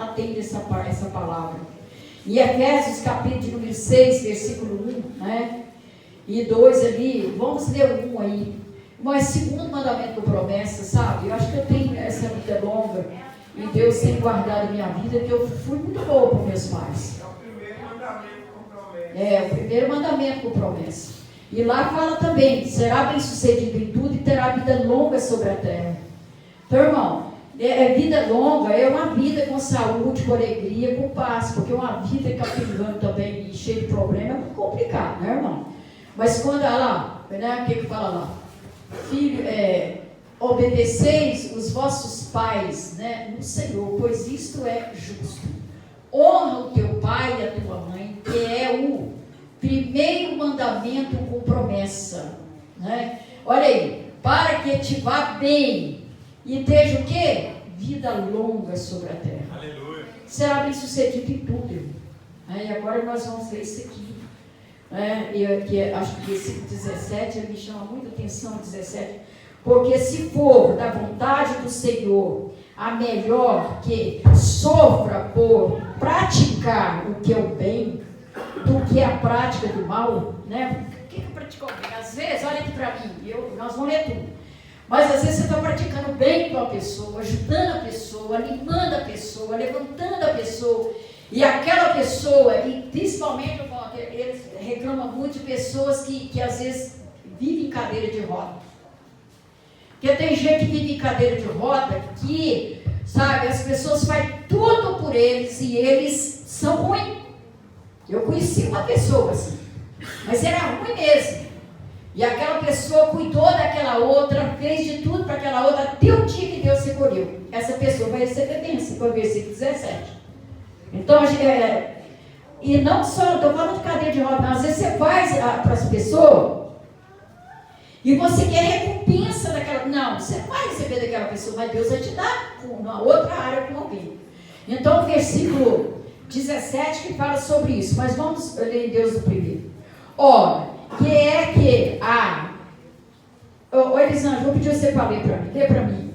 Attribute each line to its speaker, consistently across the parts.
Speaker 1: atende essa palavra. Em Efésios capítulo número 6, versículo 1, né? E 2 ali, vamos ler um aí. Mas segundo mandamento com promessa, sabe? Eu acho que eu tenho essa vida longa e Deus tem guardado a minha vida, que eu fui muito boa para meus pais.
Speaker 2: É o primeiro mandamento com promessa.
Speaker 1: É, o primeiro mandamento com promessa. E lá fala também, será bem sucedido em tudo e terá vida longa sobre a terra. Então, irmão, vida longa é uma vida com saúde, com alegria, com paz, porque uma vida capivando também e cheia de problema é muito complicado, né, irmão? Mas quando lá, né, o que fala lá? Filho, obedeceis os vossos pais, né, no Senhor, pois isto é justo. Honra o teu pai e a tua mãe, que é o primeiro mandamento com promessa, né? Olha aí, para que te vá bem e esteja o quê? Vida longa sobre a terra.
Speaker 3: Aleluia.
Speaker 1: Será bem sucedido em tudo, irmão. E agora nós vamos ver isso aqui. Acho que versículo 17, ele me chama muita atenção, 17. Porque se for da vontade do Senhor, a melhor que sofra por praticar o que é o bem, do que a prática do mal, né? O que é praticar o bem? Às vezes, olha aqui para mim, nós vamos ler tudo. Mas às vezes você está praticando o bem com a pessoa, ajudando a pessoa, animando a pessoa, levantando a pessoa. E aquela pessoa, e principalmente, eles reclamam muito de pessoas que às vezes vivem em cadeira de roda. Porque tem gente que vive em cadeira de roda que, sabe, as pessoas fazem tudo por eles e eles são ruins. Eu conheci uma pessoa assim, mas era ruim mesmo. E aquela pessoa cuidou daquela outra, fez de tudo para aquela outra, até o dia que Deus recolheu. Essa pessoa vai receber bênção, foi o versículo 17. Então, e não só, estou falando de cadeira de roda, às vezes você faz para as pessoas e você quer recompensa daquela. Não, você não vai receber daquela pessoa, mas Deus vai te dar uma outra área com alguém. Então, o versículo 17 que fala sobre isso, mas vamos ler em Deus o primeiro. Ora, Elisângela, vou pedir você para ler para mim. Lê para mim.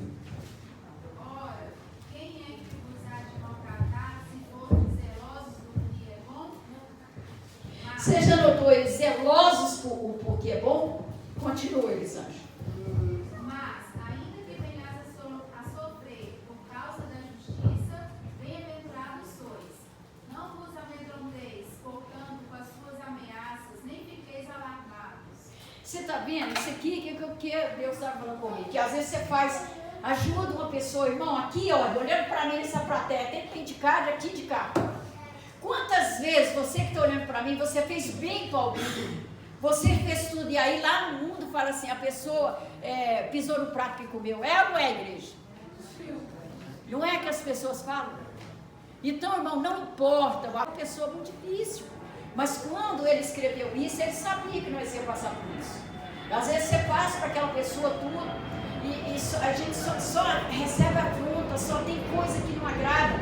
Speaker 1: Você já notou eles zelosos por que é bom? Continua, Elisângela.
Speaker 4: Mas, ainda que venhas a sofrer por causa da justiça, bem-aventurados sois. Não vos amedronteis, portanto, com as suas ameaças, nem fiqueis alarmados.
Speaker 1: Você está vendo? Isso aqui que Deus está falando comigo. Que às vezes você ajuda uma pessoa, irmão, aqui, ó, olhando para mim nessa plateia, tem que ir de cá, daqui de cá. Quantas vezes você que está olhando para mim, você fez bem para alguém? Você fez tudo, e aí lá no mundo fala assim, a pessoa pisou no prato que comeu. É ou não é, igreja? Não é que as pessoas falam? Então, irmão, não importa, uma pessoa muito difícil. Mas quando ele escreveu isso, ele sabia que nós íamos passar por isso. Às vezes você passa para aquela pessoa tudo, e a gente só recebe afronta, só tem coisa que não agrada,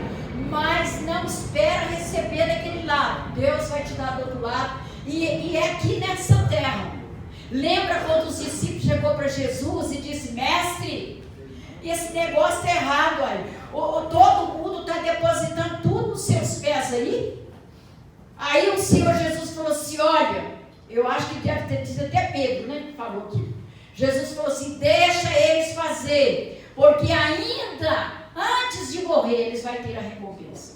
Speaker 1: mas não espera receber daquele lado. Deus vai te dar do outro lado. E é aqui nessa terra. Lembra quando os discípulos chegou para Jesus e disse: mestre, esse negócio está errado aí. Todo mundo está depositando tudo nos seus pés aí. Aí o Senhor Jesus falou assim: olha, eu acho que deve ter sido até Pedro, né, que falou aqui. Jesus falou assim: deixa eles fazer, porque ainda antes de morrer eles vão ter a recompensa.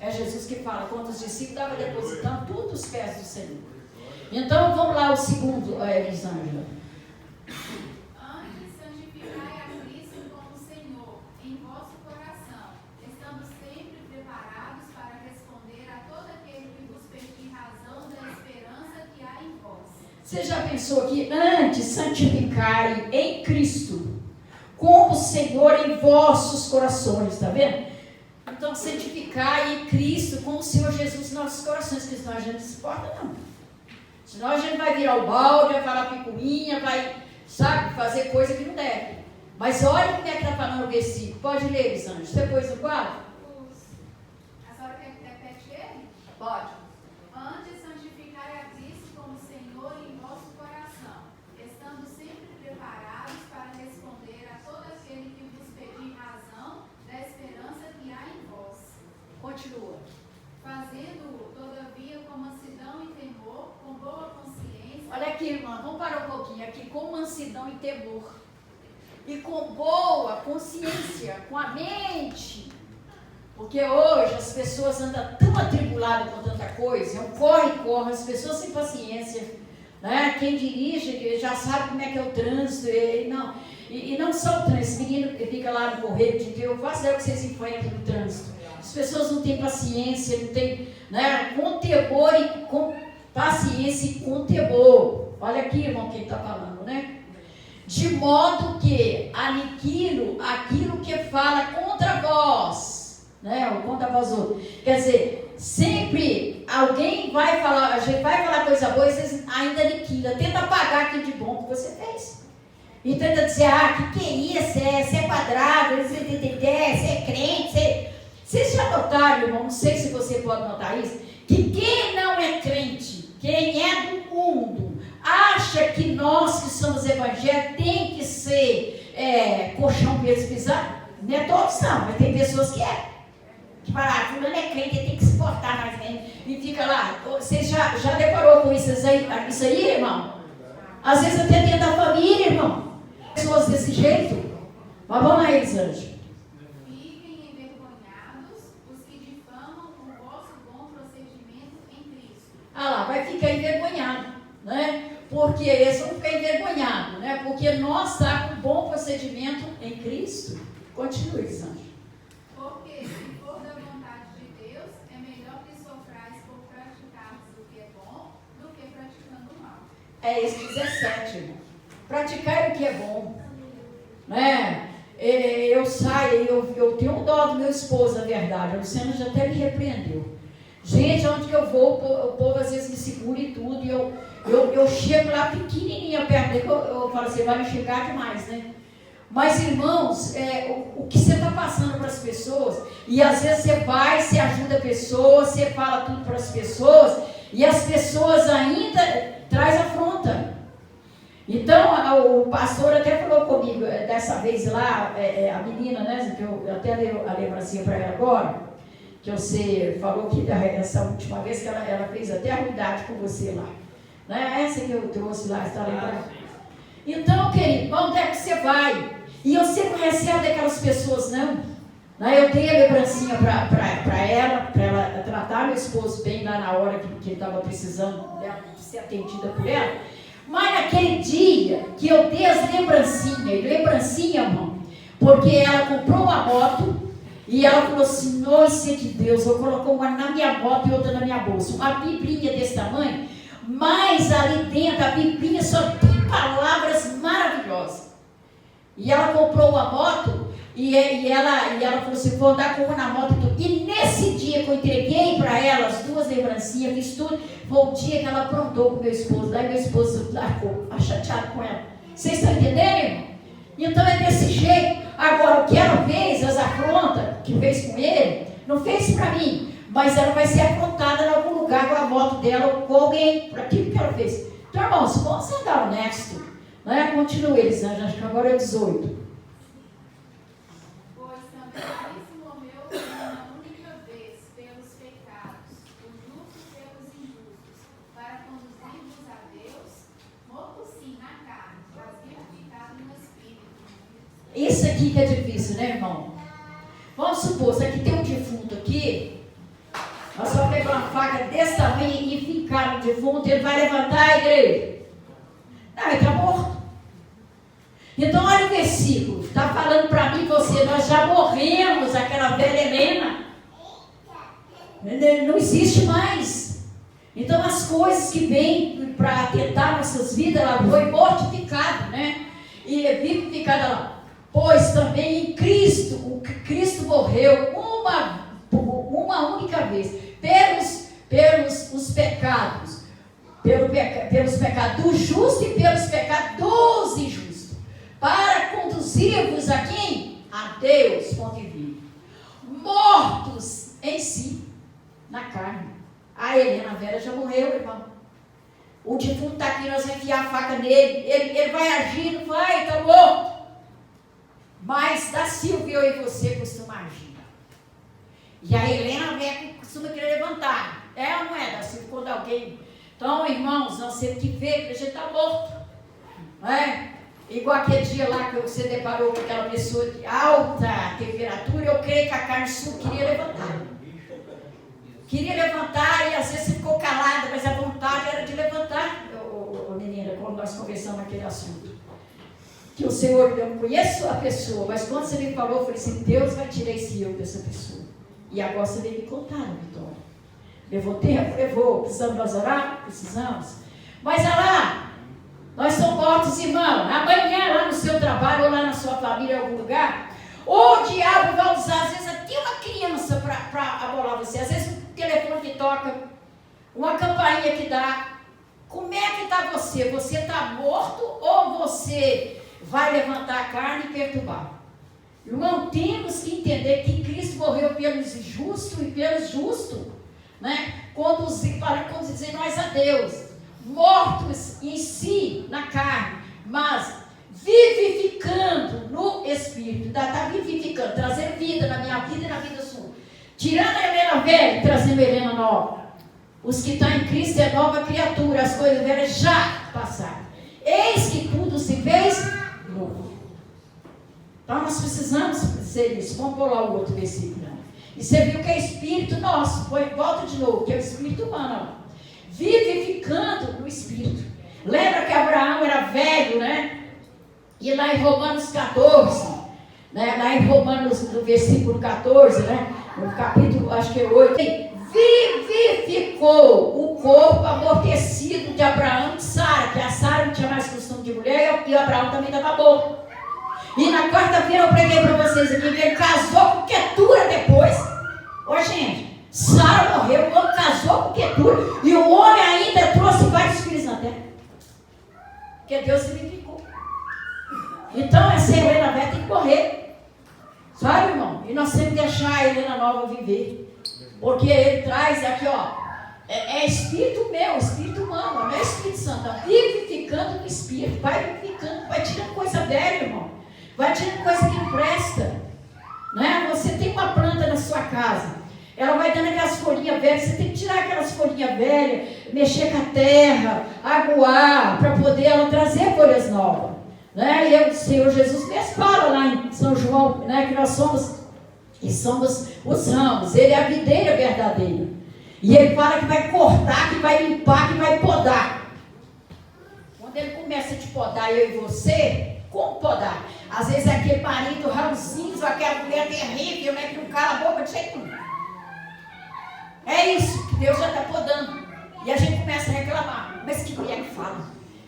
Speaker 1: É Jesus que fala, quando os discípulos estavam depositando tudo nos pés do Senhor. Então vamos lá, o segundo, Elisângela.
Speaker 4: Antes, santificai a Cristo como Senhor em vosso coração, estando sempre preparados para responder a todo aquele que vos pedir razão da esperança que há em vós.
Speaker 1: Você já pensou que antes santificai em Cristo como Senhor em vossos corações, está vendo? Então, santificar em Cristo com o Senhor Jesus nos nossos corações, porque senão a gente não se importa, não. Senão a gente vai virar o balde, vai falar picuinha, vai, sabe, fazer coisa que não deve. Mas olha o que é que está falando o versículo. Pode ler, Elisângela. Você pôs no quadro?
Speaker 4: A senhora quer que repete ele?
Speaker 1: Pode.
Speaker 4: Antes, santificai a Cristo como Senhor em vosso coração, estando sempre preparados para responder a todo aquele que vos pedir razão da esperança que há em vós.
Speaker 1: aqui, irmã, vamos parar um pouquinho aqui, com mansidão e temor. E com boa consciência, com a mente. Porque hoje as pessoas andam tão atribuladas com tanta coisa, é um corre, as pessoas sem paciência, né? Quem dirige já sabe como é que é o trânsito, e não só o trânsito, esse menino que fica lá no correio de Deus, faça o que vocês enfrentam no trânsito. As pessoas não têm paciência, não têm, né? Com temor e com paciência e com temor. Olha aqui, irmão, quem está falando, né? De modo que aniquilo aquilo que fala contra vós, né? Ou contra vós outros. Quer dizer, sempre alguém vai falar, a gente vai falar coisa boa e vocês ainda aniquila. Tenta apagar aquilo de bom que você fez. E tenta dizer, que é isso? Você é quadrado, você é crente, Vocês já notaram, irmão, não sei se você pode notar isso, que quem não é crente, quem é do mundo, acha que nós que somos evangélicos tem que ser colchão para eles pisar? Não é todos não, mas tem pessoas que é. Que falam, fulano é crente, ele tem que se portar mais bem. E fica lá. Você já deparou com isso aí, irmão? Às vezes até dentro da família, irmão. Pessoas desse jeito. Mas vamos lá, Elisângela.
Speaker 4: Fiquem envergonhados os que difamam o vosso bom procedimento em Cristo.
Speaker 1: Lá, vai ficar envergonhado, né? Porque eles vão ficar envergonhados, né? Porque nós estamos com bom procedimento em Cristo. Continue, Elisângela.
Speaker 4: Porque se for da vontade de Deus, é melhor que sofrais por praticarmos o que é bom do que praticando o mal.
Speaker 1: É esse 17, irmão. Praticar o que é bom, né? Eu saio, eu tenho dó do meu esposo, na verdade. A Luciana já até me repreendeu. Gente, onde que eu vou, o povo às vezes me segura e tudo, e eu chego lá pequenininha perto dele, eu falo assim, vai me chegar demais, né? Mas, irmãos, o que você está passando para as pessoas, e às vezes você vai, você ajuda pessoas, você fala tudo para as pessoas, e as pessoas ainda traz afronta. Então, o pastor até falou comigo, dessa vez lá, a menina, né, que eu até leio a lembrancinha para ela agora, que você falou que essa última vez que ela fez até a ruindade com você lá. Né? Essa que eu trouxe lá, está lembrando? Então, querido, onde é que você vai? E você não recebe daquelas pessoas, não. Né? Eu dei a lembrancinha para ela tratar meu esposo bem lá na hora que ele estava precisando de ser atendida por ela. Mas naquele dia que eu dei as lembrancinha, irmão, porque ela comprou uma moto e ela falou assim, nossa de Deus, eu colocou uma na minha moto e outra na minha bolsa, uma biblinha desse tamanho, mas ali dentro a biblinha só tem palavras maravilhosas. E ela comprou uma moto e ela falou assim, vou andar com uma na moto e tudo. E nesse dia que eu entreguei para ela as duas lembrancinhas, fiz tudo, foi o dia que ela aprontou com meu esposo. Daí meu esposo ficou chateado com ela. Vocês estão entendendo, irmão? Então é desse jeito. Agora, o que ela fez, as afrontas que fez com ele, não fez para mim, mas ela vai ser afrontada em algum lugar com a moto dela ou com alguém, por aquilo que ela fez. Então, irmãos, vamos andar honesto. Né? Continue, Elisângela, acho que agora é 18.
Speaker 4: Pois também Cristo morreu uma única vez pelos pecados, os justos pelos injustos, para conduzir-vos a Deus, morto sim na carne, mas vivificado no Espírito.
Speaker 1: Isso aqui que é difícil, né, irmão? Vamos supor, se aqui tem um defunto aqui, nós vamos pegar uma faca desse tamanho e fincar no defunto, ele vai levantar a igreja. Não, ele está morto. Então, olha o versículo, está falando para mim e você, nós já morremos, aquela velha Helena, não existe mais. Então, as coisas que vêm para atentar nossas vidas, ela foi mortificada, né? E vivificada lá. Pois também em Cristo, Cristo morreu uma única vez, pelos os pecados, pelos pecados do justo e pelos pecados dos injustos, para conduzir-vos a quem? A Deus, fonte viva. Mortos em si, na carne. A Helena Vera já morreu, irmão. O defunto está aqui, nós vamos enfiar a faca nele, ele vai agir, não vai, está morto. Mas da Silvia, eu e você costuma agir. E a Helena Vera costuma querer levantar. É ou não é, da Silvia, quando alguém Então, irmãos, nós temos que ver que a gente está morto. Não é? Igual aquele dia lá que você deparou com aquela pessoa de alta temperatura, eu creio que a carne sua queria levantar. Queria levantar e às vezes você ficou calada, mas a vontade era de levantar. Menina, quando nós conversamos aquele assunto. Que o Senhor, eu não conheço a pessoa, mas quando você me falou, eu falei assim, Deus vai tirar esse eu dessa pessoa. E agora você veio me contar, Vitória. Levou tempo? Levou. Precisamos nós orar? Precisamos. Mas olha lá, nós somos mortos, irmão. Amanhã, lá no seu trabalho, ou lá na sua família, em algum lugar, o diabo vai usar, às vezes, até uma criança para abolar você. Às vezes, um telefone que toca, uma campainha que dá. Como é que está você? Você está morto ou você vai levantar a carne e perturbar? Irmão, temos que entender que Cristo morreu pelos injustos e pelos justos, né? Para conduzir nós a Deus, mortos em si, na carne, mas vivificando no Espírito. Está vivificando, trazendo vida na minha vida e na vida sua. Tirando a Helena velha e trazendo a Helena nova. Os que estão em Cristo é nova criatura, as coisas velhas já passaram. Eis que tudo se fez novo. Então nós precisamos ser isso. Vamos pular o outro versículo. Não. E você viu que é Espírito nosso. Volta de novo, que é o Espírito humano. Vivificando no Espírito. Lembra que Abraão era velho, né? E lá em Romanos 14, né? Lá em Romanos, no versículo 14, né? No capítulo, acho que é 8. Vivificou o corpo amortecido de Abraão e de Sara, que a Sara não tinha mais costume de mulher e o Abraão também estava bom. E na quarta-feira eu preguei para vocês aqui que ele casou com Quetura depois. Ô gente, Sara morreu, o homem casou com Quetura e o homem ainda trouxe vários filhos na terra. Porque Deus vivificou. Então essa Helena velha tem que morrer. Sabe, irmão? E nós temos que deixar a Helena nova viver. Porque ele traz aqui, ó, é espírito meu, espírito humano, não é Espírito Santo, vivificando no espírito, vai vivificando, vai tirando coisa velha, irmão, vai tirando coisa que não presta, né? Você tem uma planta na sua casa, ela vai dando aquelas folhinhas velhas, você tem que tirar aquelas folhinhas velhas, mexer com a terra, aguar, para poder ela trazer folhas novas, né? E o Senhor Jesus mesmo fala lá em São João, né, que nós somos os ramos, ele é a videira verdadeira. E ele fala que vai cortar, que vai limpar, que vai podar. Quando ele começa a te podar, eu e você, como podar? Às vezes é aquele marido ranzinho, aquela mulher terrível, né, que não cala a boca de jeito nenhum. É isso que Deus já está podando. E a gente começa a reclamar. Mas que mulher que fala?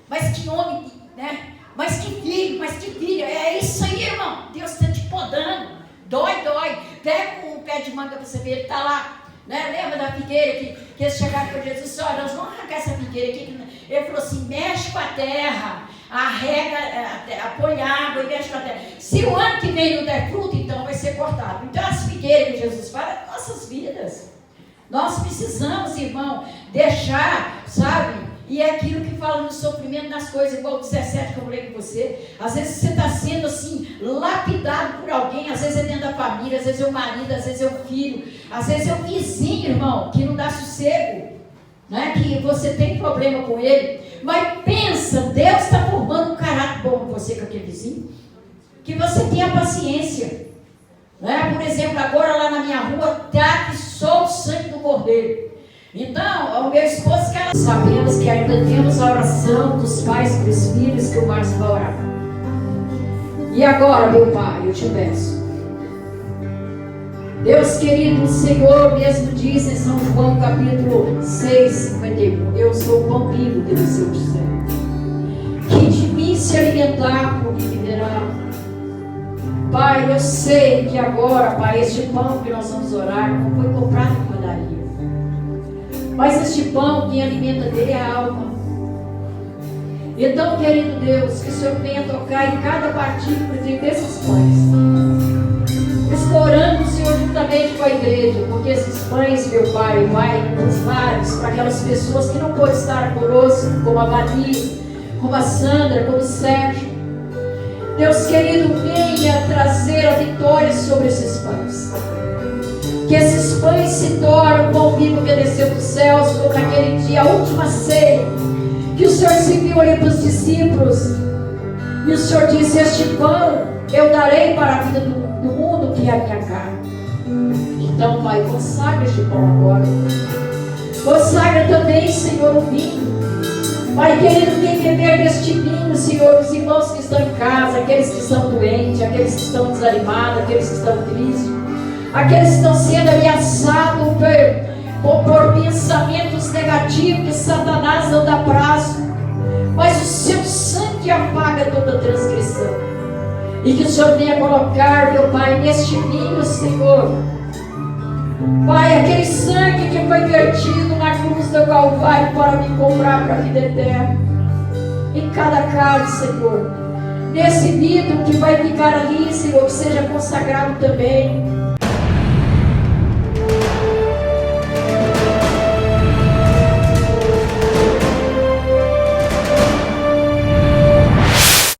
Speaker 1: Mas que homem, né? Mas que filho, mas que filha. É isso aí, irmão. Deus está te podando. Dói. Pega um pé de manga para você ver, ele está lá. Né? Lembra da figueira que eles chegaram para Jesus? Olha, nós vamos arrancar essa figueira aqui. Ele falou assim, mexe com a terra, arrega, põe água e mexe com a terra. Se o ano que vem não der fruto, então vai ser cortado. Então as figueiras que Jesus fala, é nossas vidas. Nós precisamos, irmão, deixar, sabe? E é aquilo que fala no sofrimento das coisas, igual o 17 que eu falei com você. Às vezes você está sendo assim, lapidado por alguém, às vezes é dentro da família, às vezes é o marido, às vezes é o filho, às vezes é o vizinho, irmão, que não dá sossego, né? Que você tem problema com ele. Mas pensa, Deus está formando um caráter bom com você, com aquele vizinho, que você tenha paciência. Né? Por exemplo, agora lá na minha rua, tá que só o sangue do cordeiro. Então, o meu esposo quer. Sabemos que ainda temos a oração dos pais para os filhos que o Márcio vai orar. E agora, meu Pai, eu te peço. Deus querido, o Senhor mesmo diz em São João capítulo 6, 51. Eu sou o pão vivo, Deus eu te sei. Que de mim se alimentar, por mim viverá. Pai, eu sei que agora, Pai, este pão que nós vamos orar não foi comprado em padaria. Mas este pão, quem alimenta dele é a alma. Então, querido Deus, que o Senhor venha tocar em cada partícula desses pães. Estou orando, Senhor, juntamente com a igreja, porque esses pães, meu Pai, vai nos lares para aquelas pessoas que não podem estar conosco, como a Maria, como a Sandra, como o Sérgio. Deus querido, venha trazer a vitória sobre esses pães. Que esses pães se tornem pão vivo que desceu dos céus, como naquele dia, a última ceia, que o Senhor se viu ali para os discípulos, e o Senhor disse: este pão eu darei para a vida do mundo, que é a minha carne. Então, Pai, consagra este pão agora. Consagra também, Senhor, o vinho. Pai querido, quem beber deste vinho, Senhor, os irmãos que estão em casa, aqueles que estão doentes, aqueles que estão desanimados, aqueles que estão tristes, aqueles que estão sendo ameaçados por pensamentos negativos que Satanás não dá prazo, mas o seu sangue apaga toda transgressão. E que o Senhor venha colocar, meu Pai, neste vinho, Senhor, Pai, aquele sangue que foi vertido na cruz do Calvário para me comprar para a vida eterna, em cada cálice, Senhor, nesse vidro que vai ficar ali, Senhor, que seja consagrado também.